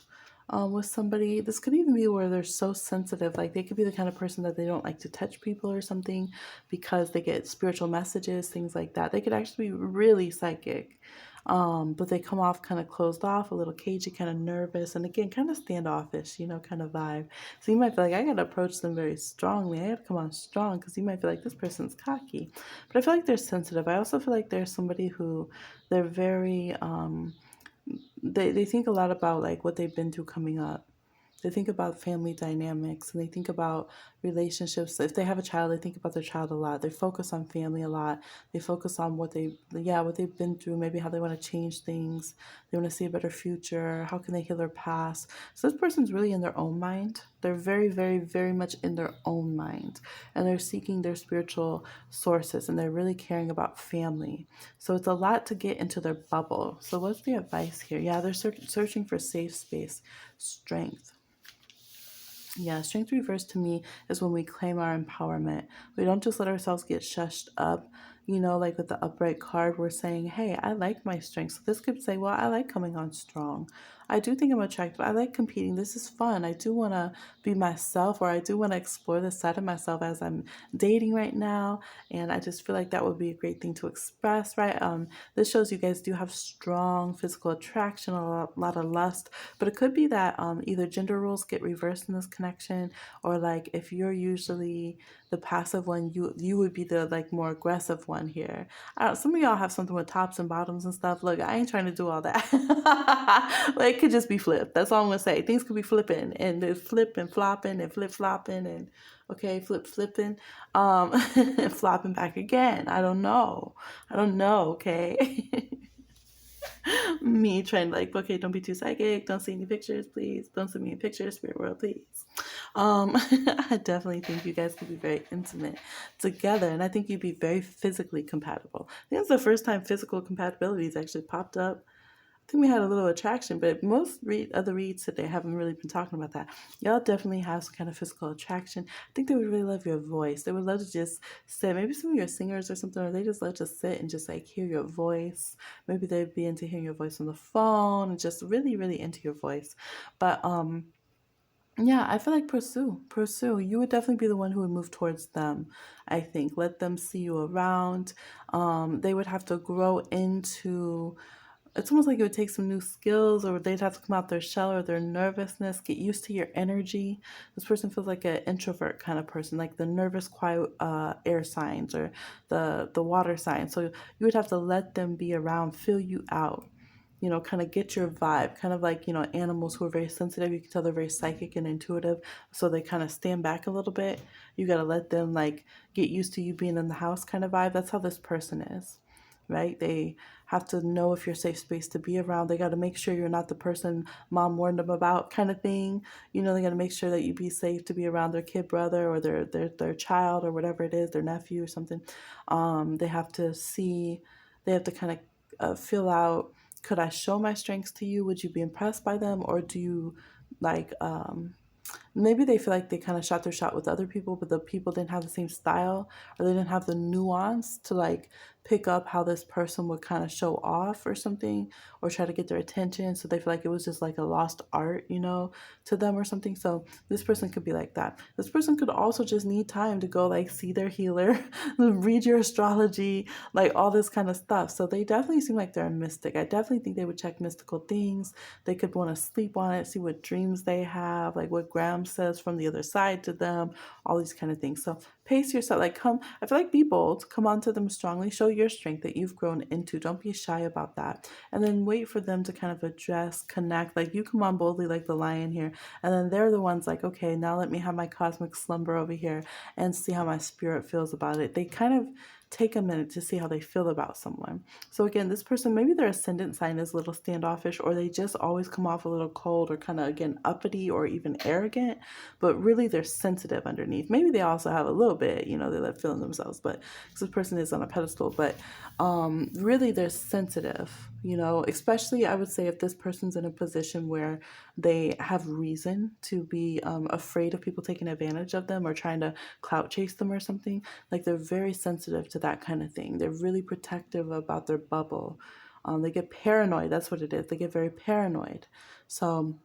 with somebody. This could even be where they're so sensitive. Like they could be the kind of person that they don't like to touch people or something because they get spiritual messages, things like that. They could actually be really psychic. But they come off kind of closed off, a little cagey, kind of nervous, and again, kind of standoffish, kind of vibe. So you might feel like I gotta approach them very strongly. I gotta come on strong because you might feel like this person's cocky. But I feel like they're sensitive. I also feel like there's somebody who they're very they think a lot about like what they've been through coming up. They think about family dynamics and they think about relationships. If they have a child, they think about their child a lot. They focus on family a lot. They focus on what they've been through, maybe how they want to change things. They want to see a better future. How can they heal their past? So this person's really in their own mind. They're very, very, very much in their own mind. And they're seeking their spiritual sources and they're really caring about family. So it's a lot to get into their bubble. So what's the advice here? Yeah, they're searching for safe space, strength. Yeah, strength reverse to me is when we claim our empowerment. We don't just let ourselves get shushed up. Like with the upright card, we're saying, hey, I like my strength. So this could say, well, I like coming on strong. I do think I'm attractive. I like competing. This is fun. I do want to be myself, or I do want to explore this side of myself as I'm dating right now. And I just feel like that would be a great thing to express, right? This shows you guys do have strong physical attraction, a lot of lust, but it could be that either gender roles get reversed in this connection, or like if you're usually the passive one, you would be the like more aggressive one here. Some of y'all have something with tops and bottoms and stuff. Look, I ain't trying to do all that. Like, it could just be flipped. That's all I'm gonna say. Things could be flipping, and there's flip and flopping and flip flopping and okay, flipping, and flopping back again. I don't know. Okay. Me trying to like, okay, don't be too psychic. Don't see any pictures, please. Don't send me any pictures, spirit world, please. I definitely think you guys could be very intimate together, and I think you'd be very physically compatible. I think it's the first time physical compatibility has actually popped up. I think we had a little attraction, but most other reads today haven't really been talking about that. Y'all definitely have some kind of physical attraction. I think they would really love your voice. They would love to just sit. Maybe some of your singers or something, or they just love to sit and just like hear your voice. Maybe they'd be into hearing your voice on the phone and just really, really into your voice. But yeah, I feel like pursue. You would definitely be the one who would move towards them. I think let them see you around. They would have to grow into, it's almost like it would take some new skills, or they'd have to come out their shell or their nervousness, get used to your energy. This person feels like an introvert kind of person, like the nervous, quiet air signs, or the water signs. So you would have to let them be around, fill you out, kind of get your vibe, kind of like, animals who are very sensitive. You can tell they're very psychic and intuitive. So they kind of stand back a little bit. You got to let them like get used to you being in the house kind of vibe. That's how this person is, right? They have to know if you're a safe space to be around. They got to make sure you're not the person mom warned them about kind of thing. They got to make sure that you be safe to be around their kid brother, or their child, or whatever it is, their nephew or something. They have to see, they have to kind of fill out, could I show my strengths to you? Would you be impressed by them? Or do you like maybe they feel like they kind of shot their shot with other people, but the people didn't have the same style, or they didn't have the nuance to like pick up how this person would kind of show off or something, or try to get their attention. So they feel like it was just like a lost art, to them or something. So this person could be like that. This person could also just need time to go like see their healer, read your astrology, like all this kind of stuff. So they definitely seem like they're a mystic. I definitely think they would check mystical things. They could want to sleep on it, see what dreams they have, like what Graham says from the other side to them, all these kind of things. So pace yourself, like come, I feel like be bold, come on to them strongly, show your strength that you've grown into. Don't be shy about that. And then wait for them to kind of address, connect, like you come on boldly like the lion here. And then they're the ones like, okay, now let me have my cosmic slumber over here and see how my spirit feels about it. They kind of take a minute to see how they feel about someone. So again, this person, maybe their ascendant sign is a little standoffish, or they just always come off a little cold or kind of, again, uppity or even arrogant, but really they're sensitive underneath. Maybe they also have a little bit, they let feeling themselves, but this person is on a pedestal, but really they're sensitive, especially I would say if this person's in a position where they have reason to be afraid of people taking advantage of them or trying to clout chase them or something. Like they're very sensitive to that kind of thing. They're really protective about their bubble. They get paranoid. That's what it is. They get very paranoid. So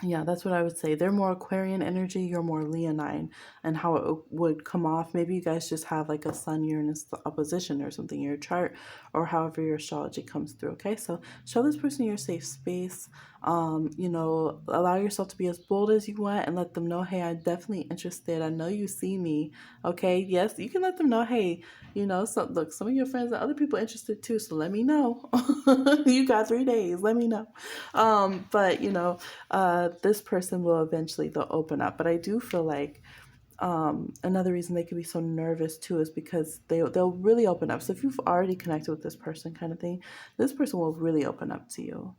yeah, that's what I would say. They're more Aquarian energy, you're more Leonine, and how it would come off. Maybe you guys just have like a Sun Uranus opposition or something in your chart, or however your astrology comes through. Okay, so show this person your safe space. Allow yourself to be as bold as you want and let them know, hey, I'm definitely interested. I know you see me. Okay, yes, you can let them know, hey, so look, some of your friends and other people are interested too, so let me know. You got 3 days, let me know. But this person will eventually, they'll open up. But I do feel like another reason they could be so nervous too is because they'll really open up. So if you've already connected with this person kind of thing, this person will really open up to you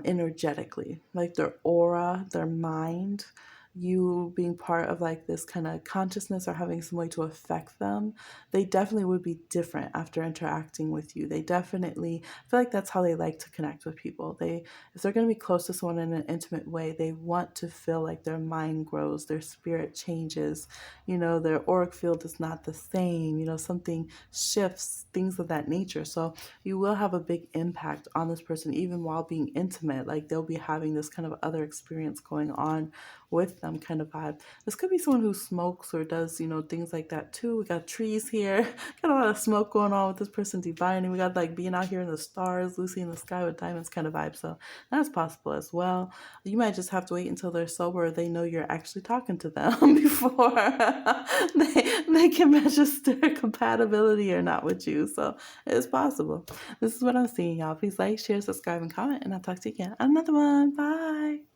energetically, like their aura, their mind, you being part of like this kind of consciousness or having some way to affect them. They definitely would be different after interacting with you. They definitely, I feel like that's how they like to connect with people. If they're going to be close to someone in an intimate way, they want to feel like their mind grows, their spirit changes, their auric field is not the same, something shifts, things of that nature. So you will have a big impact on this person even while being intimate. Like they'll be having this kind of other experience going on with them kind of vibe. This could be someone who smokes or does, things like that too. We got trees here, got a lot of smoke going on with this person divining. We got like being out here in the stars, Lucy in the sky with diamonds kind of vibe. So that's possible as well. You might just have to wait until they're sober or they know you're actually talking to them before they can register compatibility or not with you. So it's possible. This is what I'm seeing, y'all. Please like, share, subscribe, and comment, and I'll talk to you again on another one. Bye.